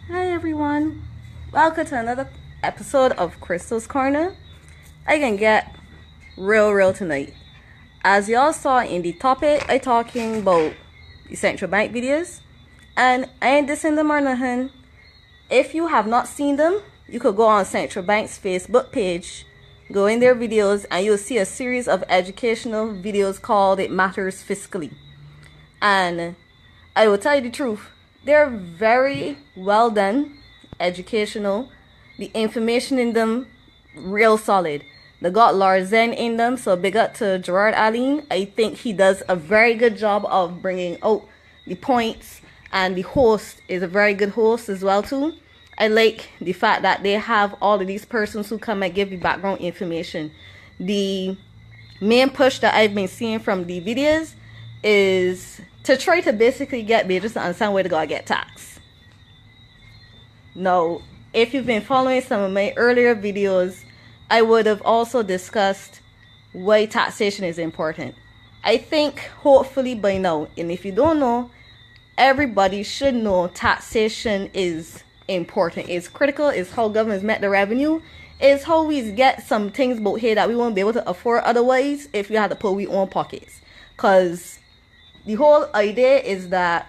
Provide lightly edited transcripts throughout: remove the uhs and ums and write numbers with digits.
Hi everyone, welcome to another episode of Crystal's Corner. I can get real tonight. As y'all saw in the topic, I talking about the central bank videos, and I ain't dissing them or nothing. If you have not seen them, you could go on Central Bank's Facebook page, go in their videos, and you'll see a series of educational videos called It Matters Fiscally. And I will tell you the truth, they're very well done, educational. The information in them, real solid. They got Larzen in them, so big up to Gerard Aline. I think he does a very good job of bringing out the points, and the host is a very good host as well too. I like the fact that they have all of these persons who come and give you background information. The main push that I've been seeing from the videos is to try to basically get Barbados to understand where to go get taxed. Now, if you've been following some of my earlier videos, I would have also discussed why taxation is important. I think hopefully by now, and if you don't know, everybody should know taxation is important. It's critical. It's how governments make the revenue. It's how we get some things about here that we won't be able to afford otherwise if we had to put our own pockets. Because the whole idea is that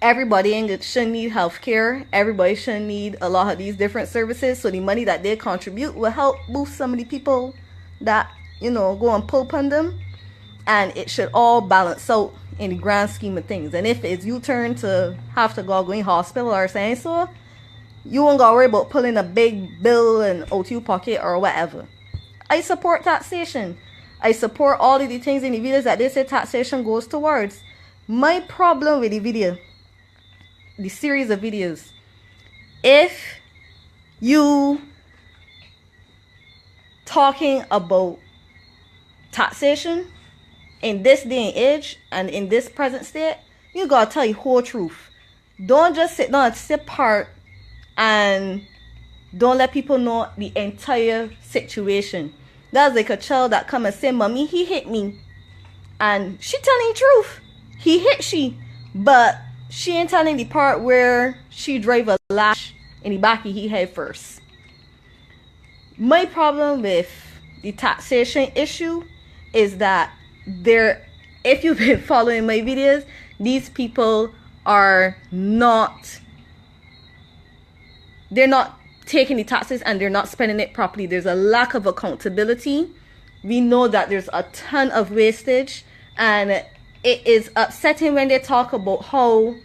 everybody shouldn't need healthcare. Everybody shouldn't need a lot of these different services. So the money that they contribute will help boost some of the people that, go and pull upon them. And it should all balance out in the grand scheme of things. And if it's your turn to have to go in hospital or saying so, you won't go worry about pulling a big bill and out your pocket or whatever. I support taxation. I support all of the things in the videos that they say taxation goes towards. My problem with the video, the series of videos, if you talking about taxation in this day and age and in this present state, you gotta tell your whole truth. Don't just sit down and sit apart and don't let people know the entire situation. That's like a child that come and say, "Mommy, he hit me," and she telling the truth. He hit she, but she ain't telling the part where she drive a lash in the back of his head first. My problem with the taxation issue is that if you've been following my videos, these people are they're not taking the taxes and they're not spending it properly. There's a lack of accountability. We know that there's a ton of wastage, and it is upsetting when they talk about how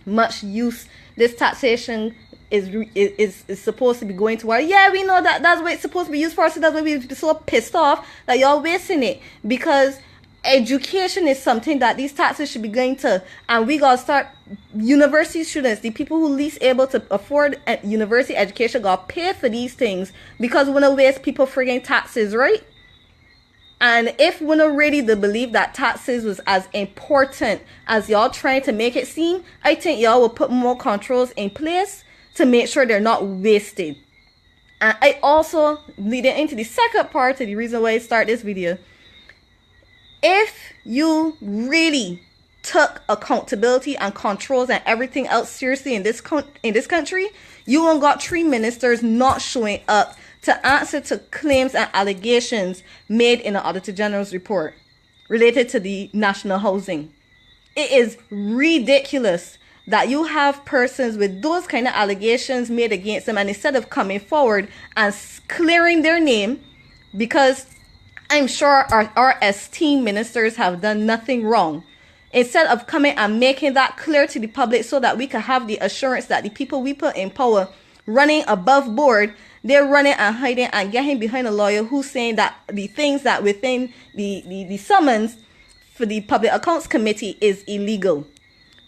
much use this taxation is supposed to be going toward. Yeah, we know that that's what it's supposed to be used for, so that's why we're so pissed off that y'all wasting it, because education is something that these taxes should be going to, and we gotta start. University students, the people who least able to afford university education, gotta pay for these things, because we wanna waste people friggin' taxes, right? And if we not ready to believe that taxes was as important as y'all trying to make it seem, I think y'all will put more controls in place to make sure they're not wasted. And I also leading into the second part of the reason why I start this video. If you really took accountability and controls and everything else seriously in this country, you won't got 3 ministers not showing up to answer to claims and allegations made in the Auditor General's report related to the national housing. It is ridiculous that you have persons with those kind of allegations made against them, and instead of coming forward and clearing their name, because I'm sure our esteemed ministers have done nothing wrong, instead of coming and making that clear to the public so that we can have the assurance that the people we put in power running above board, they're running and hiding and getting behind a lawyer who's saying that the things that within the summons for the Public Accounts Committee is illegal.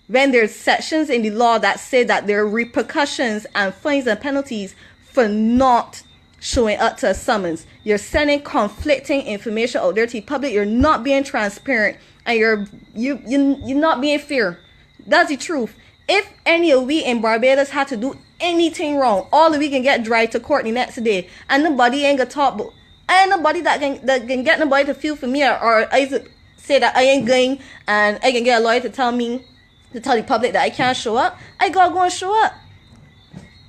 When there's sections in the law that say that there are repercussions and fines and penalties for not showing up to a summons. You're sending conflicting information out there to the public. You're not being transparent, and you're not being fair. That's the truth. If any of we in Barbados had to do anything wrong, all of we can get dragged to court the next day, and nobody ain't gonna talk about. Ain't nobody that can get nobody to feel for me, or I say that I ain't going, and I can get a lawyer to tell the public that I can't show up. I gotta go and show up.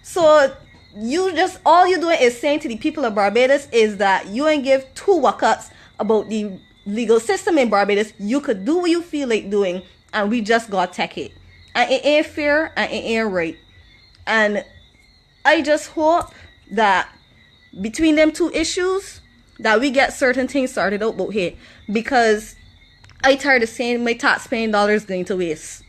So you just, all you're doing is saying to the people of Barbados is that you ain't give two wackats about the legal system in Barbados. You could do what you feel like doing, and we just gotta take it. And it ain't fair and it ain't right. And I just hope that between them two issues that we get certain things started out about here, because I tired of seeing my taxpaying dollars going to waste.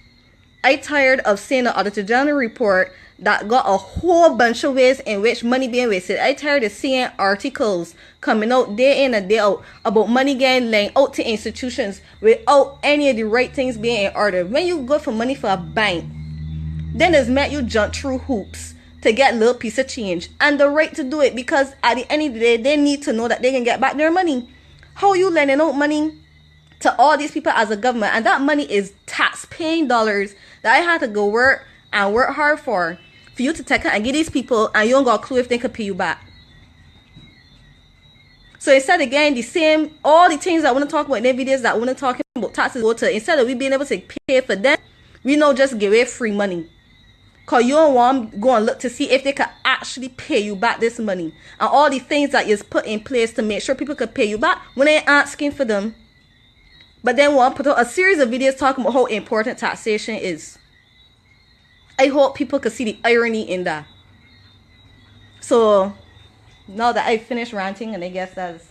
I tired of seeing the Auditor General report that got a whole bunch of ways in which money being wasted. I tired of seeing articles coming out day in and day out about money getting lent out to institutions without any of the right things being in order. When you go for money for a bank, then it's meant you jump through hoops to get a little piece of change, and the right to do it, because at the end of the day, they need to know that they can get back their money. How are you lending out money to all these people as a government, and that money is tax-paying dollars that I had to go work and work hard for you to take it and give these people, and you don't got a clue if they could pay you back. So instead, again, the same, all the things I want to talk about in their videos that I want to talk about taxes go to, instead of we being able to pay for them, we know just give away free money. Because you don't want to go and look to see if they could actually pay you back this money. And all the things that is put in place to make sure people could pay you back when they're asking for them. But then we'll put out a series of videos talking about how important taxation is. I hope people could see the irony in that. So, now that I finished ranting, and I guess that's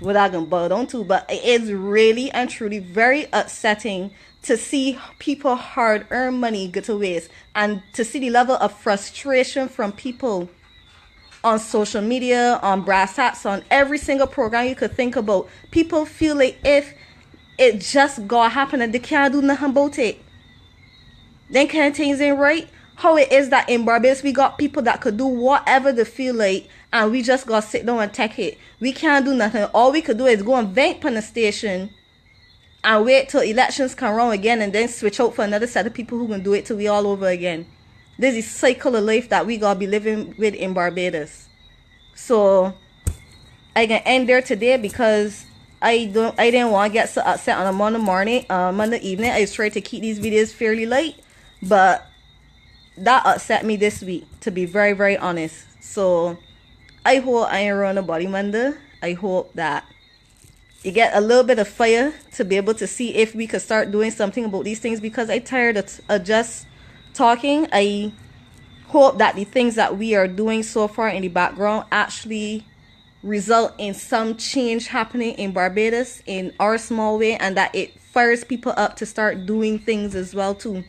what I'm going to boil down to, but it is really and truly very upsetting to see people hard-earned money go to waste, and to see the level of frustration from people on social media, on brass hats, on every single program you could think about. People feel like if it just gotta happen and they can't do nothing about it, then can't things ain't right. How it is that in Barbados we got people that could do whatever they feel like, and we just gotta sit down and take it. We can't do nothing. All we could do is go and vent on the station and wait till elections come around again, and then switch out for another set of people who can do it till we all over again. This is a cycle of life that we gotta be living with in Barbados. So I can end there today because I didn't want to get so upset on a Monday evening. I was trying to keep these videos fairly light, but that upset me this week, to be very, very honest. So I hope I ain't run nobody Monday. I hope that you get a little bit of fire to be able to see if we could start doing something about these things, because I'm tired of just talking. I hope that the things that we are doing so far in the background actually result in some change happening in Barbados in our small way, and that it fires people up to start doing things as well too,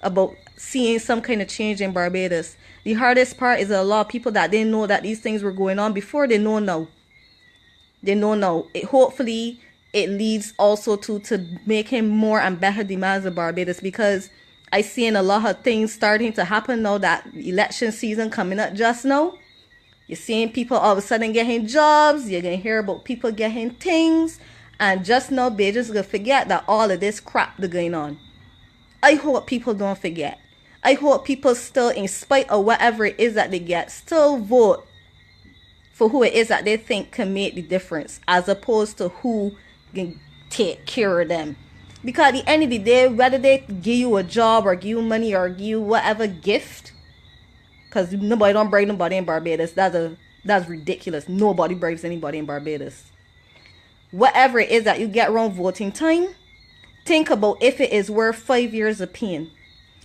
about seeing some kind of change in Barbados. The hardest part is a lot of people that didn't know that these things were going on before. They know now. They know now. Hopefully it leads also to making more and better demands of Barbados, because I seen a lot of things starting to happen now that election season coming up just now. You're seeing people all of a sudden getting jobs. You're going to hear about people getting things. And just now, they just going to forget that all of this crap that's going on. I hope people don't forget. I hope people still, in spite of whatever it is that they get, still vote for who it is that they think can make the difference, as opposed to who can take care of them. Because at the end of the day, whether they give you a job or give you money or give you whatever gift, because nobody don't bribe nobody in Barbados. That's ridiculous. Nobody bribes anybody in Barbados. Whatever it is that you get around voting time, think about if it is worth 5 years of pain.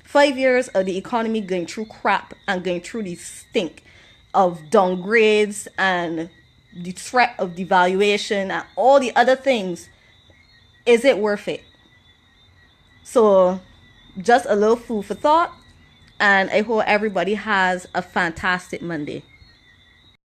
5 years of the economy going through crap and going through the stink of downgrades and the threat of devaluation and all the other things. Is it worth it? So just a little food for thought, and I hope everybody has a fantastic Monday.